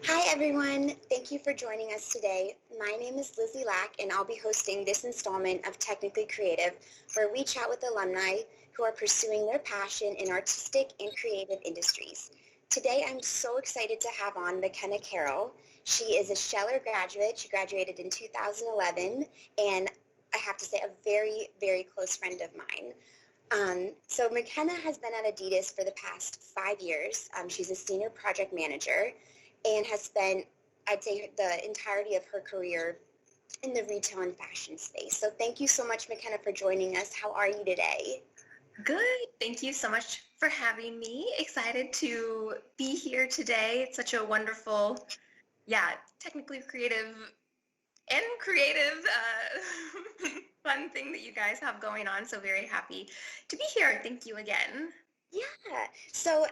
Hi everyone, thank you for joining us today. My name is Lizzie Lack and I'll be hosting this installment of Technically Creative where we chat with alumni who are pursuing their passion in artistic and creative industries. Today I'm so excited to have on Makenna Carroll. She is a Scheller graduate. She graduated in 2011 and I have to say a very, very close friend of mine. So Makenna has been at Adidas for the past 5 years. She's a senior project manager and has spent, I'd say, the entirety of her career in the retail and fashion space. So thank you so much, Makenna, for joining us. How are you today? Good. Thank you so much for having me. Excited to be here today. It's such a wonderful, technically creative and creative fun thing that you guys have going on. So very happy to be here. Thank you again. Yeah. So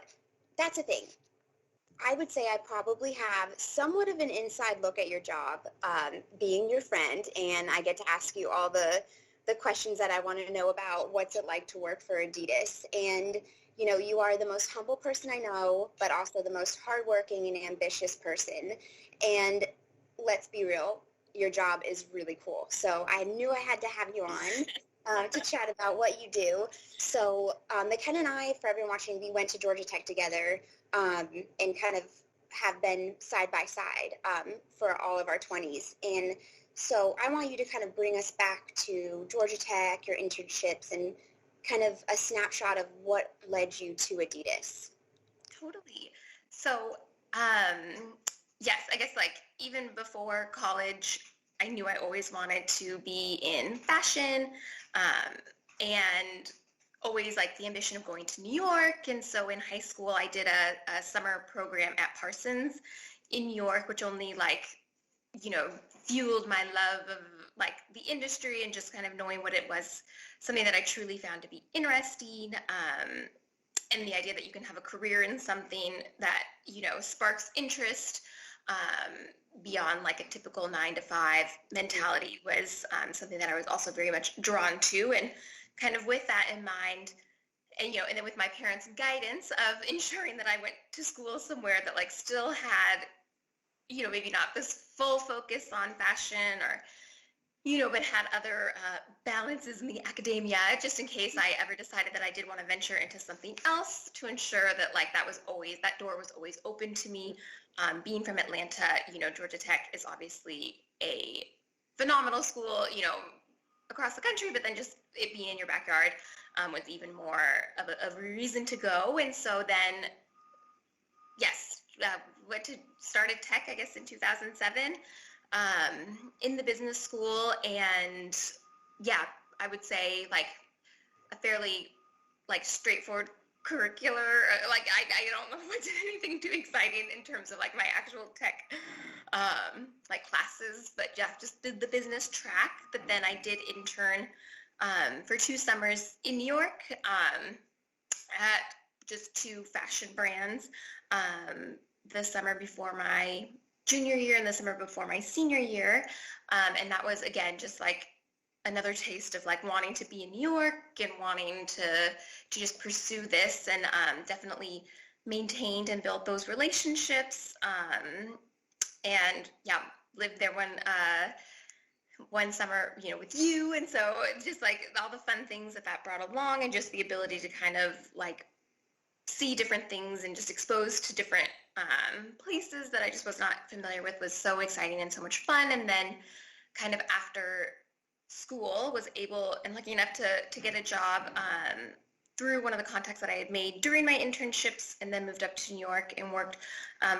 that's the thing. I would say I probably have somewhat of an inside look at your job, being your friend, and I get to ask you all the questions that I want to know about what's it like to work for Adidas. And, you know, you are the most humble person I know, but also the most hardworking and ambitious person. And let's be real, your job is really cool. So I knew I had to have you on. To chat about what you do. So Makenna and I, for everyone watching, we went to Georgia Tech together and kind of have been side by side for all of our 20s. And so I want you to kind of bring us back to Georgia Tech, your internships, and kind of a snapshot of what led you to Adidas. Totally. So, yes, I guess like even before college, I knew I always wanted to be in fashion and always like the ambition of going to New York. And so in high school, I did a summer program at Parsons in New York, which only fueled my love of like the industry and just kind of knowing what it was, something that I truly found to be interesting. And the idea that you can have a career in something that, sparks interest beyond like a typical 9 to 5 mentality was something that I was also very much drawn to. And kind of with that in mind, and then with my parents' guidance of ensuring that I went to school somewhere that like still had, maybe not this full focus on fashion or, but had other balances in the academia, just in case I ever decided that I did want to venture into something else, to ensure that like that door was always open to me. Being from Atlanta, Georgia Tech is obviously a phenomenal school, across the country, but then just it being in your backyard was even more of a reason to go. And so then, yes, started tech, I guess, in 2007 in the business school. And yeah, I would say like a fairly like straightforward curricular, like I don't know if I did anything too exciting in terms of like my actual tech like classes, but just did the business track. But then I did intern for 2 summers in New York at just 2 fashion brands, the summer before my junior year and the summer before my senior year. And that was, again, just like another taste of like wanting to be in New York and wanting to just pursue this, and definitely maintained and built those relationships. And yeah, lived there one summer, with you. And so just like all the fun things that brought along, and just the ability to kind of like see different things and just exposed to different places that I just was not familiar with was so exciting and so much fun. And then kind of after school was able and lucky enough to get a job through one of the contacts that I had made during my internships, and then moved up to New York and worked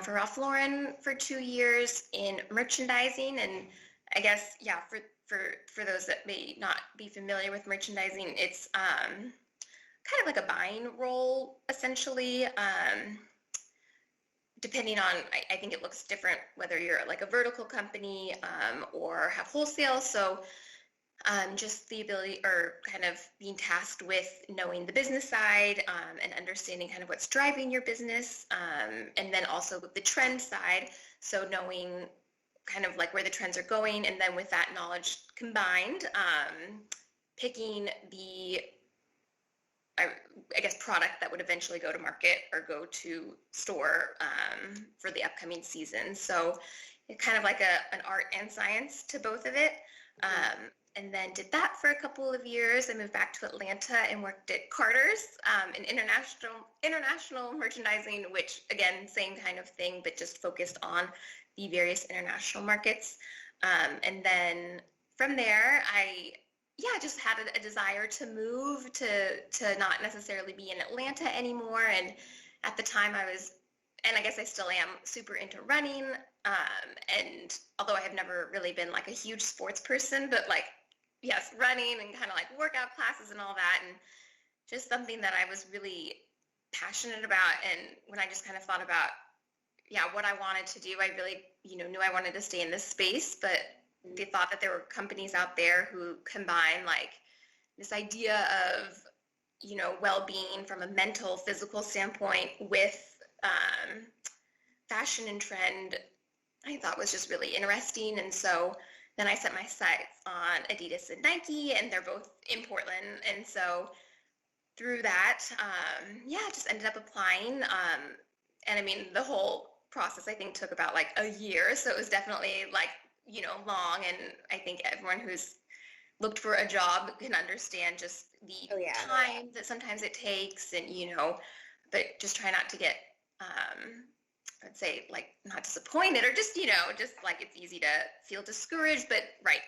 for Ralph Lauren for 2 years in merchandising. And I guess, yeah, for those that may not be familiar with merchandising, it's kind of like a buying role, essentially. Depending on, I think it looks different whether you're like a vertical company or have wholesale. So just the ability, or kind of being tasked with knowing the business side and understanding kind of what's driving your business, and then also with the trend side, so knowing kind of like where the trends are going, and then with that knowledge combined, picking the I guess, product that would eventually go to market or go to store for the upcoming season. So it's kind of like an art and science to both of it. And then did that for a couple of years. I moved back to Atlanta and worked at Carter's in international merchandising, which again, same kind of thing, but just focused on the various international markets. And then from there, I just had a desire to move to not necessarily be in Atlanta anymore. And at the time I was, and I guess I still am, super into running. And although I have never really been like a huge sports person, but like, yes, running and kind of like workout classes and all that, and just something that I was really passionate about. And when I just kind of thought about, what I wanted to do, I really, knew I wanted to stay in this space, but they thought that there were companies out there who combine like this idea of, well-being from a mental, physical standpoint with fashion and trend, I thought was just really interesting. And so then I set my sights on Adidas and Nike, and they're both in Portland. And so through that, just ended up applying. And I mean, the whole process, I think, took about like a year. So it was definitely like, long. And I think everyone who's looked for a job can understand just the time that sometimes it takes, and, but just try not to get, I'd say, like, not disappointed, or just, just like it's easy to feel discouraged, but right.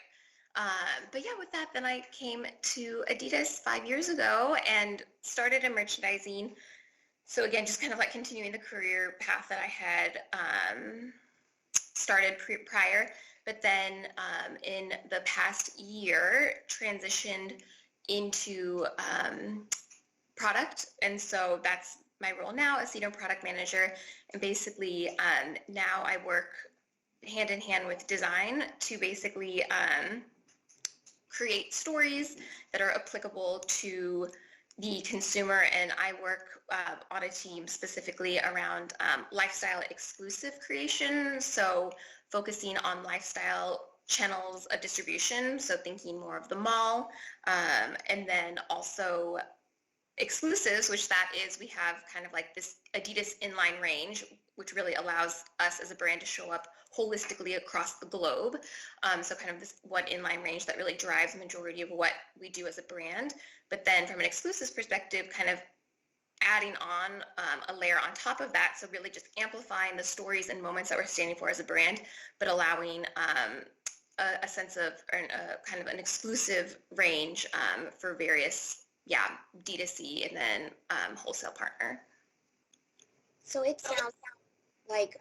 But with that, then I came to Adidas 5 years ago and started in merchandising. So again, just kind of like continuing the career path that I had started prior, but then in the past year transitioned into product. And so that's my role now as senior product manager. And basically now I work hand in hand with design to basically create stories that are applicable to the consumer. And I work on a team specifically around lifestyle exclusive creation. So focusing on lifestyle channels of distribution. So thinking more of the mall, and then also exclusives, which that is, we have kind of like this Adidas inline range, which really allows us as a brand to show up holistically across the globe. So kind of this one inline range that really drives the majority of what we do as a brand. But then from an exclusives perspective, kind of adding on a layer on top of that. So really just amplifying the stories and moments that we're standing for as a brand, but allowing a sense of kind of an exclusive range for various, D2C and then wholesale partner. So it sounds like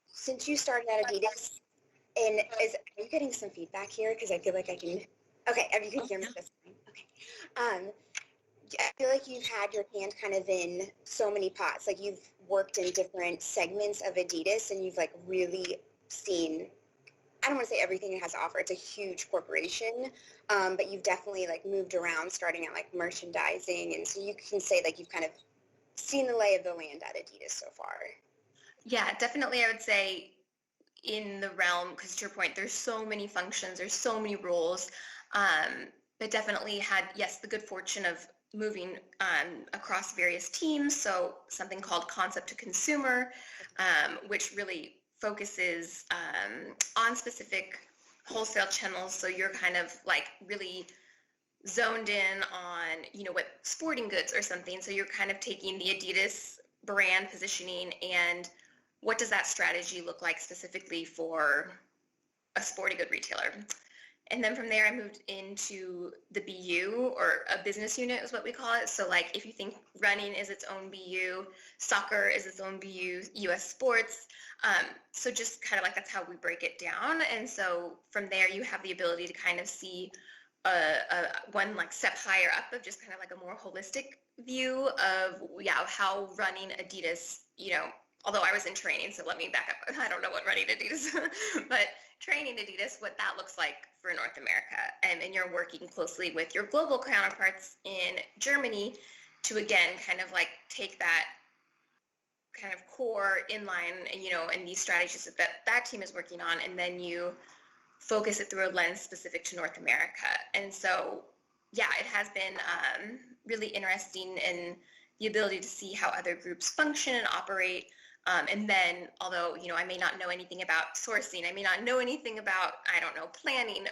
since you started at Adidas, and are you getting some feedback here? Because I feel like I can. Okay, you can hear me this time. Okay. I feel like you've had your hand kind of in so many pots. Like you've worked in different segments of Adidas, and you've like really seen, I don't want to say everything it has to offer. It's a huge corporation, but you've definitely like moved around, starting at like merchandising, and so you can say like you've kind of seen the lay of the land at Adidas so far. Yeah, definitely. I would say in the realm, because to your point, there's so many functions, there's so many roles, but definitely had, yes, the good fortune of moving across various teams. So something called concept to consumer, which really focuses on specific wholesale channels. So you're kind of like really zoned in on, what sporting goods or something. So you're kind of taking the Adidas brand positioning and what does that strategy look like specifically for a sporting good retailer. And then from there, I moved into the BU, or a business unit is what we call it. So like if you think running is its own BU, soccer is its own BU, US sports. So just kind of like that's how we break it down. And so from there, you have the ability to kind of see one like step higher up of just kind of like a more holistic view of how running Adidas, although I was in training, so let me back up. I don't know what running Adidas, but training Adidas, what that looks like for North America. And you're working closely with your global counterparts in Germany to, again, kind of like take that kind of core inline, and these strategies that team is working on, and then you focus it through a lens specific to North America. And so yeah, it has been really interesting in the ability to see how other groups function and operate. And then, although, I may not know anything about sourcing, I may not know anything about, I don't know, planning,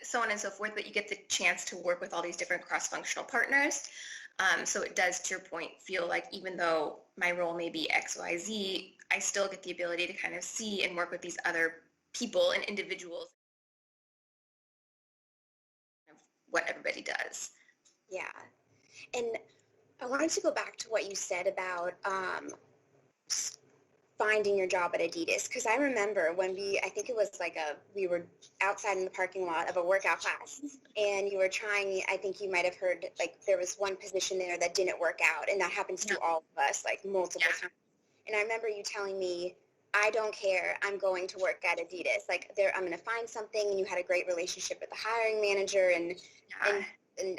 so on and so forth, but you get the chance to work with all these different cross-functional partners. So it does, to your point, feel like even though my role may be XYZ, I still get the ability to kind of see and work with these other people and individuals, of what everybody does. Yeah. And I wanted to go back to what you said about finding your job at Adidas, because I remember when I think it was like we were outside in the parking lot of a workout class, and you were trying, I think you might have heard, like, there was one position there that didn't work out, and that happens to all of us, like, multiple times. And I remember you telling me, I don't care, I'm going to work at Adidas. Like, I'm going to find something, and you had a great relationship with the hiring manager, and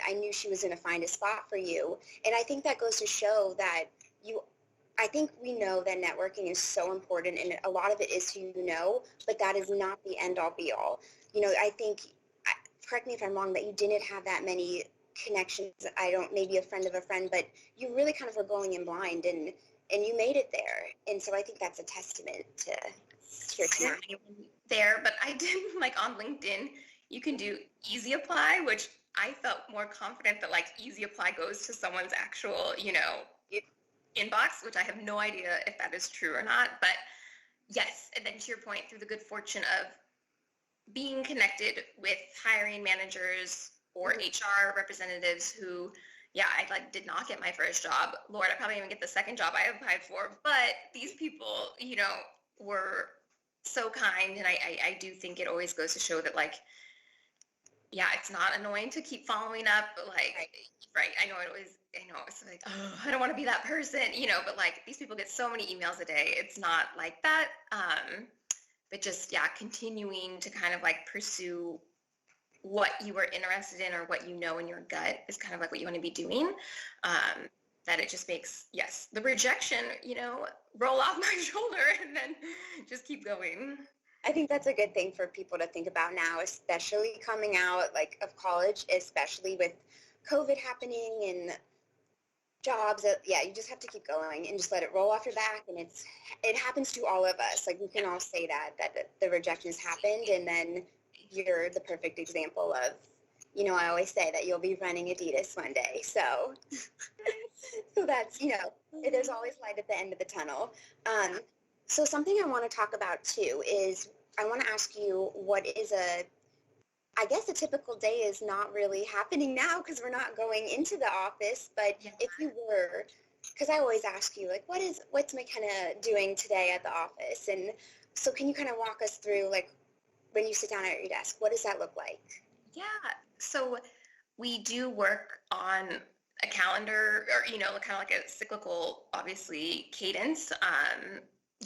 I knew she was going to find a spot for you. And I think that goes to show that I think we know that networking is so important, and a lot of it is who you know, but that is not the end-all be-all. I think, correct me if I'm wrong, that you didn't have that many connections. Maybe a friend of a friend, but you really kind of were going in blind, and you made it there. And so I think that's a testament to your talent. There, but I didn't, like, on LinkedIn, you can do easy apply, which I felt more confident that, like, easy apply goes to someone's actual, inbox, which I have no idea if that is true or not. But yes, and then to your point, through the good fortune of being connected with hiring managers or HR representatives who, I did not get my first job. Lord, I probably didn't even get the second job I applied for. But these people, were so kind, and I do think it always goes to show that, like, it's not annoying to keep following up, but, like, right. I know it's like, oh, I don't want to be that person, but, like, these people get so many emails a day. It's not like that. But just, continuing to kind of, like, pursue what you are interested in or what you know in your gut is kind of like what you want to be doing. That it just makes, the rejection, roll off my shoulder and then just keep going. I think that's a good thing for people to think about now, especially coming out, like, of college, especially with COVID happening and jobs. You just have to keep going and just let it roll off your back. And it happens to all of us. Like, we can all say that the rejection has happened, and then you're the perfect example of, I always say that you'll be running Adidas one day. So, so that's, there's always light at the end of the tunnel. So something I want to talk about too is I want to ask you, what is I guess a typical day is not really happening now because we're not going into the office, but if you were, because I always ask you, like, what's Makenna doing today at the office? And so can you kind of walk us through, like, when you sit down at your desk, what does that look like? Yeah, so we do work on a calendar, or, kind of like a cyclical, obviously, cadence,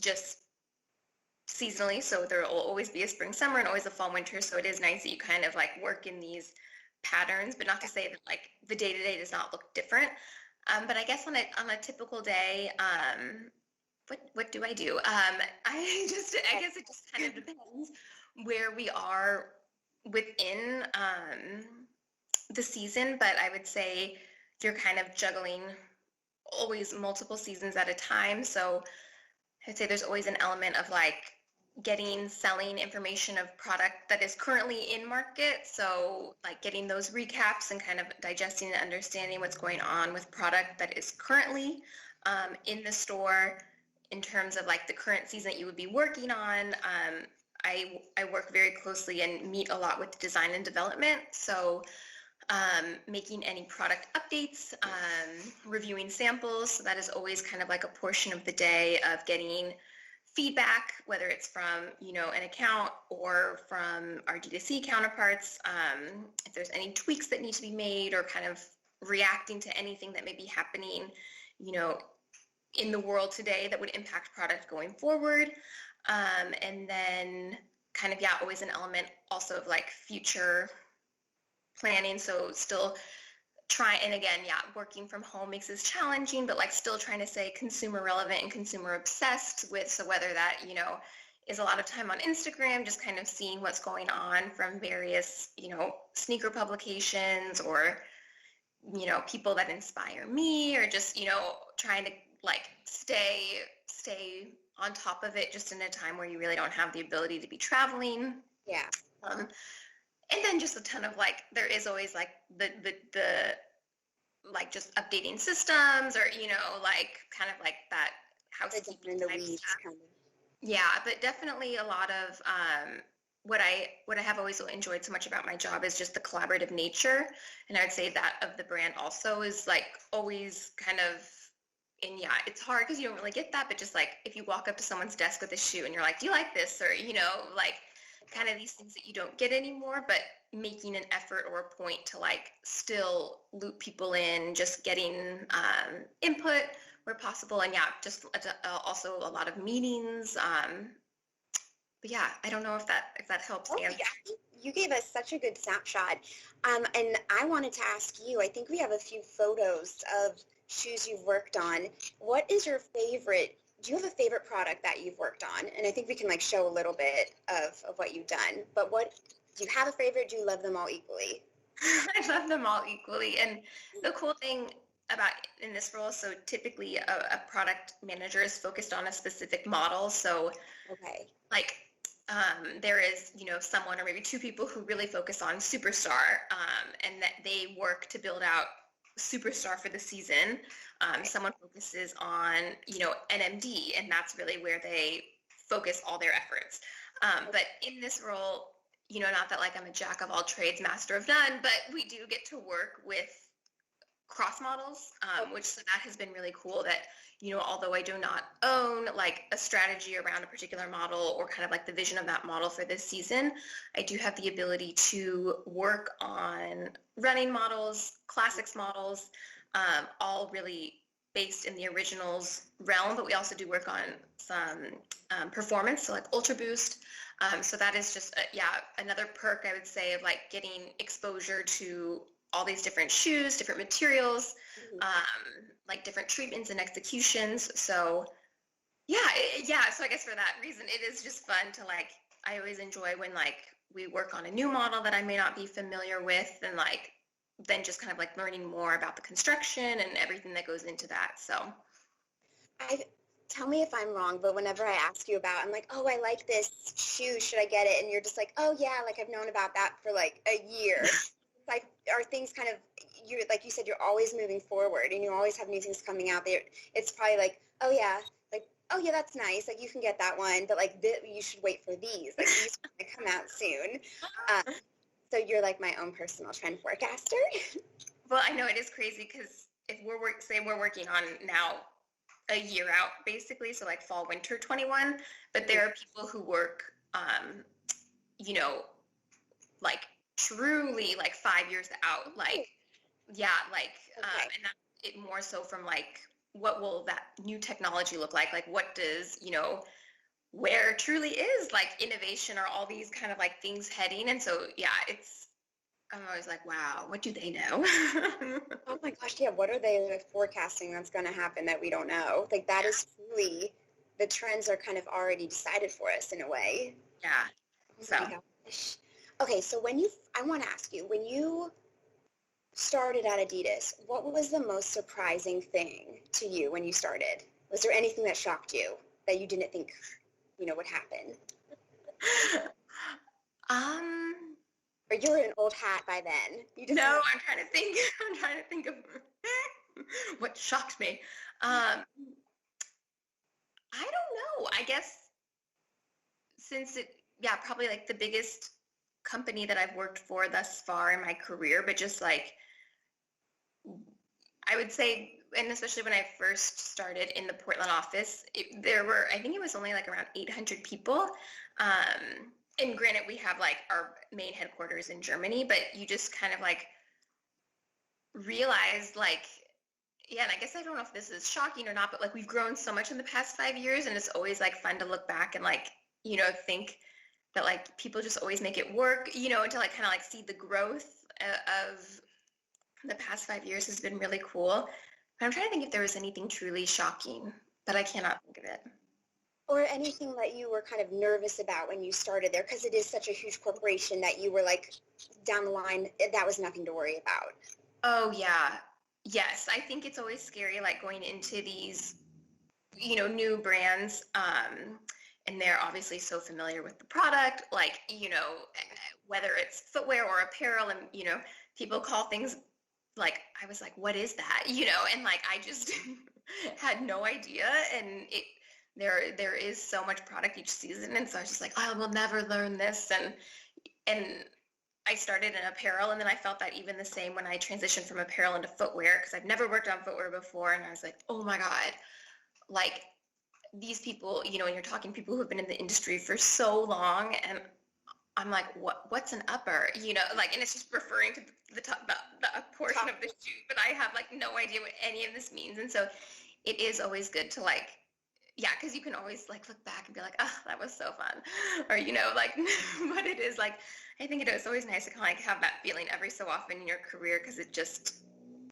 just seasonally. So there will always be a spring, summer, and always a fall, winter. So it is nice that you kind of, like, work in these patterns, but not to say that, like, the day-to-day does not look different. But I guess on a typical day, what do I do? I guess it just kind of depends where we are within the season, but I would say you're kind of juggling always multiple seasons at a time. So I'd say there's always an element of, like, selling information of product that is currently in market. So, like, getting those recaps and kind of digesting and understanding what's going on with product that is currently in the store in terms of, like, the current season that you would be working on. I work very closely and meet a lot with design and development. So making any product updates, reviewing samples. So that is always kind of like a portion of the day of getting feedback, whether it's from, an account or from our D2C counterparts. If there's any tweaks that need to be made, or kind of reacting to anything that may be happening, in the world today that would impact product going forward. And then kind of, always an element also of, like, future planning. So still and again, working from home makes this challenging, but, like, still trying to stay consumer relevant and consumer obsessed with, so whether that, is a lot of time on Instagram, just kind of seeing what's going on from various, sneaker publications, or people that inspire me, or just, trying to like stay on top of it just in a time where you really don't have the ability to be traveling. Yeah. And then just a ton of like, there is always like the like just updating systems, or, like kind of like that housekeeping type stuff. Kind of. Yeah, but definitely a lot of what I have always enjoyed so much about my job is just the collaborative nature. And I would say that of the brand also is like always kind of, and yeah, it's hard because you don't really get that, but just like if you walk up to someone's desk with a shoe and you're like, do you like this? Or, like kind of these things that you don't get anymore, but making an effort or a point to like still loop people in, just getting input where possible. And yeah, just also a lot of meetings. But yeah, I don't know if that helps. Yeah. You gave us such a good snapshot. And I wanted to ask you, I think we have a few photos of shoes you've worked on. What is your favorite? Do you have a favorite product that you've worked on? And I think we can like show a little bit of what you've done. But do you have a favorite? Do you love them all equally? I love them all equally. And the cool thing about in this role, so typically a product manager is focused on a specific model. So okay, like there is, someone or maybe two people who really focus on Superstar, and that they work to build out Superstar for the season. Someone focuses on, NMD, and that's really where they focus all their efforts. But in this role, not that like I'm a jack of all trades, master of none, but we do get to work with cross models, which so that has been really cool that, although I do not own like a strategy around a particular model or kind of like the vision of that model for this season, I do have the ability to work on running models, classics models, all really based in the originals realm, but we also do work on some performance, so like Ultra Boost. So that is just, another perk I would say of like getting exposure to all these different shoes, different materials, like different treatments and executions. So so I guess for that reason, it is just fun to like, I always enjoy when like we work on a new model that I may not be familiar with, and like then just kind of like learning more about the construction and everything that goes into that. So tell me if I'm wrong, but whenever I ask you about, I'm like, oh, I like this shoe, should I get it? And you're just like, oh yeah, like I've known about that for like a year. Like, are things kind of, like you said, you're always moving forward and you always have new things coming out there. It's probably like, oh yeah, that's nice. Like you can get that one, but like you should wait for these. Like these are going to come out soon. So you're like my own personal trend forecaster. Well, I know it is crazy because if we're working on now a year out basically, so like fall winter 21, but there are people who work, like truly like 5 years out, like, and that it more so from like, what will that new technology look like? Like what does, where truly is like innovation or all these kind of like things heading? And so, I'm always like, wow, what do they know? Oh my gosh, yeah, what are they like forecasting that's going to happen that we don't know? Like that is truly, the trends are kind of already decided for us in a way. Yeah. Oh my gosh. Okay, so I want to ask you, when you started at Adidas, what was the most surprising thing to you when you started? Was there anything that shocked you that you didn't think, would happen? Or you were an old hat by then? No, I'm trying to think of what shocked me. I don't know. I guess since probably like the biggest company that I've worked for thus far in my career, but just like, I would say, and especially when I first started in the Portland office, I think it was only like around 800 people. And granted, we have like our main headquarters in Germany, but you just kind of like realize like, and I guess I don't know if this is shocking or not, but like we've grown so much in the past 5 years, and it's always like fun to look back and like, think that like people just always make it work, and to like kind of like see the growth of the past 5 years has been really cool. But I'm trying to think if there was anything truly shocking, but I cannot think of it. Or anything that you were kind of nervous about when you started there, because it is such a huge corporation that you were like, down the line, that was nothing to worry about. Oh yeah. Yes, I think it's always scary like going into these, new brands, and they're obviously so familiar with the product, like, whether it's footwear or apparel, and, people call things like, I was like, what is that? And like I just had no idea, and there is so much product each season, and so I was just like, I will never learn this, and I started in apparel, and then I felt that even the same when I transitioned from apparel into footwear, because I've never worked on footwear before, and I was like, oh my God, like these people, when you're talking people who have been in the industry for so long, and I'm like, what's an upper? Like, and it's just referring to the top, the up portion of the shoe, but I have like no idea what any of this means. And so it is always good to like, yeah, because you can always like look back and be like, oh, that was so fun. Or, like, but it is like, I think it is always nice to kind of like have that feeling every so often in your career, because it just,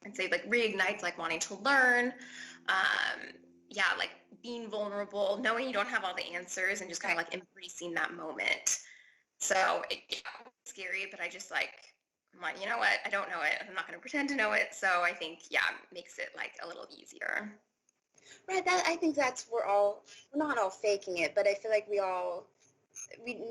I'd say like reignites like wanting to learn. Yeah, like being vulnerable, knowing you don't have all the answers, and just kind of like embracing that moment. So it's scary, but I just like, I'm like, you know what? I don't know it. I'm not going to pretend to know it. So I think, yeah, it makes it like a little easier. Right. That I think that's we're not all faking it, but I feel like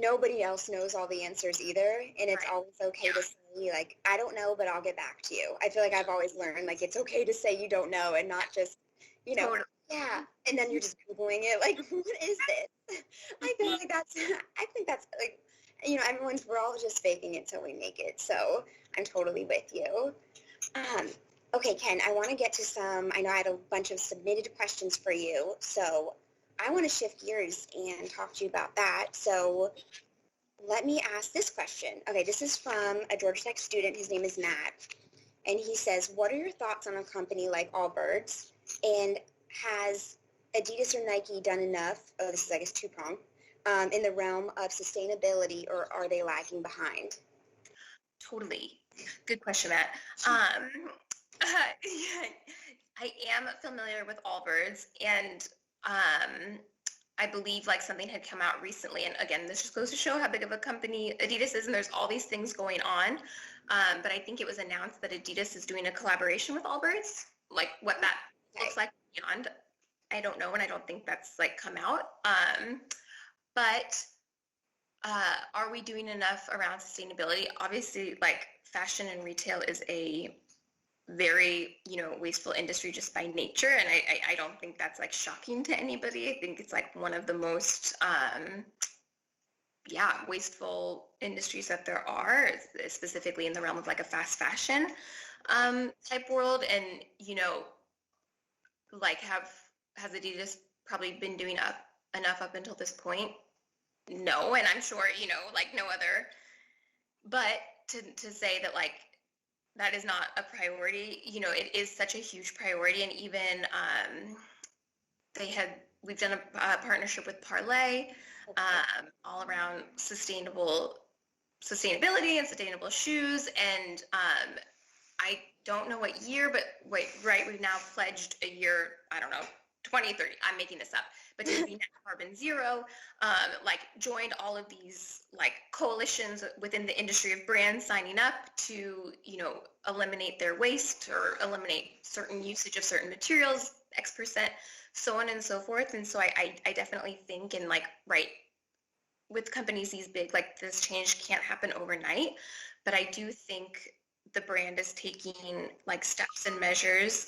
nobody else knows all the answers either, and it's always okay to say like, I don't know, but I'll get back to you. I feel like I've always learned like it's okay to say you don't know, and not just, Totally. yeah, and then you're just Googling it like, what is this? I think that's like, we're all just faking it till we make it. So I'm totally with you. Um, okay, Ken, I want to get to I know I had a bunch of submitted questions for you, so I want to shift gears and talk to you about that. So let me ask this question. Okay, this is from a Georgia Tech student. His name is Matt, and he says, what are your thoughts on a company like Allbirds, and has Adidas or Nike done enough, this is I guess two-pronged, in the realm of sustainability, or are they lagging behind? Totally. Good question, Matt. Yeah, I am familiar with Allbirds, and I believe like something had come out recently, and again, this just goes to show how big of a company Adidas is, and there's all these things going on. But I think it was announced that Adidas is doing a collaboration with Allbirds. Like what that looks like beyond, I don't know, and I don't think that's like come out. But are we doing enough around sustainability? Obviously, like fashion and retail is a very, wasteful industry just by nature. And I don't think that's like shocking to anybody. I think it's like one of the most, wasteful industries that there are, specifically in the realm of like a fast fashion type world. And, like has Adidas probably been doing enough up until this point? No. And I'm sure, like no other, but to say that like, that is not a priority. It is such a huge priority. And even we've done a partnership with Parlay all around sustainability and sustainable shoes. And I don't know what year, but we've now pledged a year, I don't know, 2030, I'm making this up, but to be net carbon zero, like joined all of these like coalitions within the industry of brands signing up to, eliminate their waste or eliminate certain usage of certain materials, X%, so on and so forth. And so I definitely think, and like, with companies these big, like this change can't happen overnight, but I do think the brand is taking like steps and measures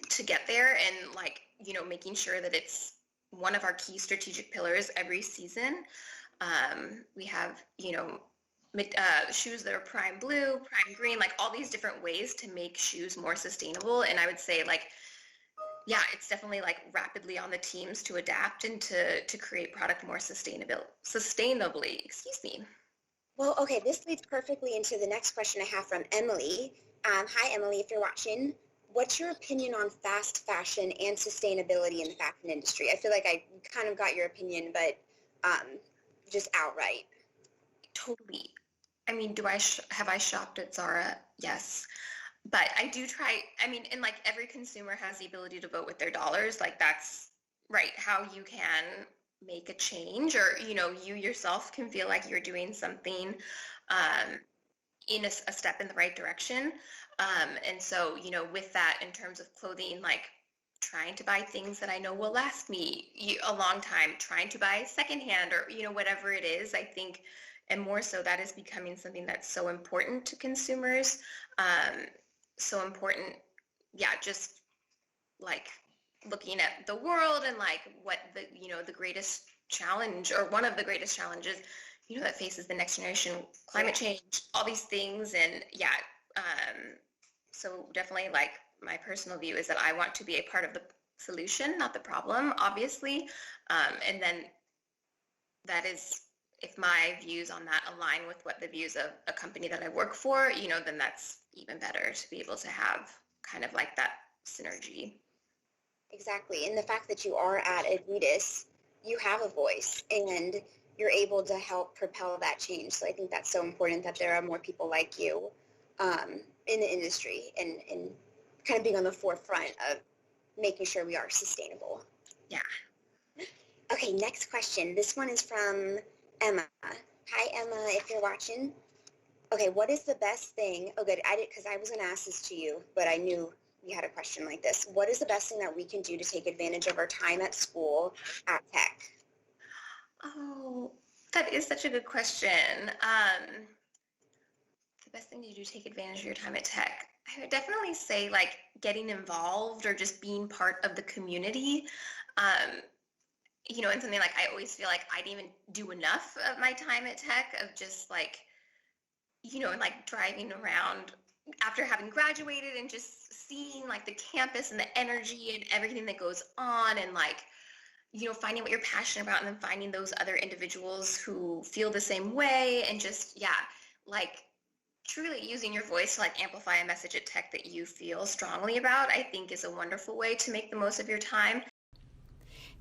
to get there, and like, making sure that it's one of our key strategic pillars every season. We have, shoes that are prime blue, prime green, like all these different ways to make shoes more sustainable. And I would say like, yeah, it's definitely like rapidly on the teams to adapt and to create product more sustainably, excuse me. Well, okay, this leads perfectly into the next question I have from Emily. Hi, Emily, if you're watching. What's your opinion on fast fashion and sustainability in the fashion industry? I feel like I kind of got your opinion, but just outright. Totally. I mean, have I shopped at Zara? Yes. But I do try, I mean, and like every consumer has the ability to vote with their dollars. Like that's right, how you can make a change, or, you yourself can feel like you're doing something in a step in the right direction. And so, with that, in terms of clothing, like trying to buy things that I know will last me a long time, trying to buy secondhand or, whatever it is, I think, and more so that is becoming something that's so important to consumers. So important, yeah, just like looking at the world and like what the greatest challenge or one of the greatest challenges, that faces the next generation, climate change, all these things. And yeah, so definitely like my personal view is that I want to be a part of the solution, not the problem, obviously. And then that is, if my views on that align with what the views of a company that I work for, then that's even better to be able to have kind of like that synergy. Exactly. And the fact that you are at Adidas, you have a voice and you're able to help propel that change. So I think that's so important that there are more people like you in the industry and kind of being on the forefront of making sure we are sustainable. Yeah. Okay, next question. This one is from Emma. Hi, Emma, if you're watching. Okay, what is the best thing? Oh, good. Because I was going to ask this to you, but I knew we had a question like this. What is the best thing that we can do to take advantage of our time at school at Tech? Oh, that is such a good question. The best thing to do to take advantage of your time at Tech, I would definitely say like getting involved or just being part of the community. And something like I always feel like I didn't even do enough of my time at Tech of just like, and like driving around after having graduated and just seeing like the campus and the energy and everything that goes on and like, finding what you're passionate about and then finding those other individuals who feel the same way and just, yeah, like truly using your voice to like amplify a message at Tech that you feel strongly about, I think is a wonderful way to make the most of your time.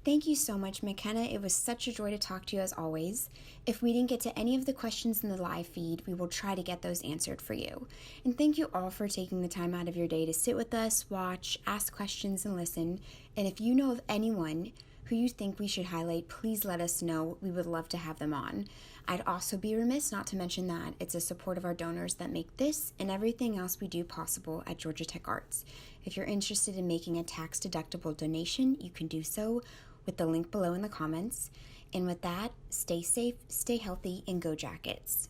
Thank you so much, Makenna. It was such a joy to talk to you as always. If we didn't get to any of the questions in the live feed, we will try to get those answered for you. And thank you all for taking the time out of your day to sit with us, watch, ask questions, and listen. And if you know of anyone who you think we should highlight, please let us know. We would love to have them on. I'd also be remiss not to mention that it's a support of our donors that make this and everything else we do possible at Georgia Tech Arts. If you're interested in making a tax-deductible donation, you can do so with the link below in the comments. And with that, stay safe, stay healthy, and go Jackets.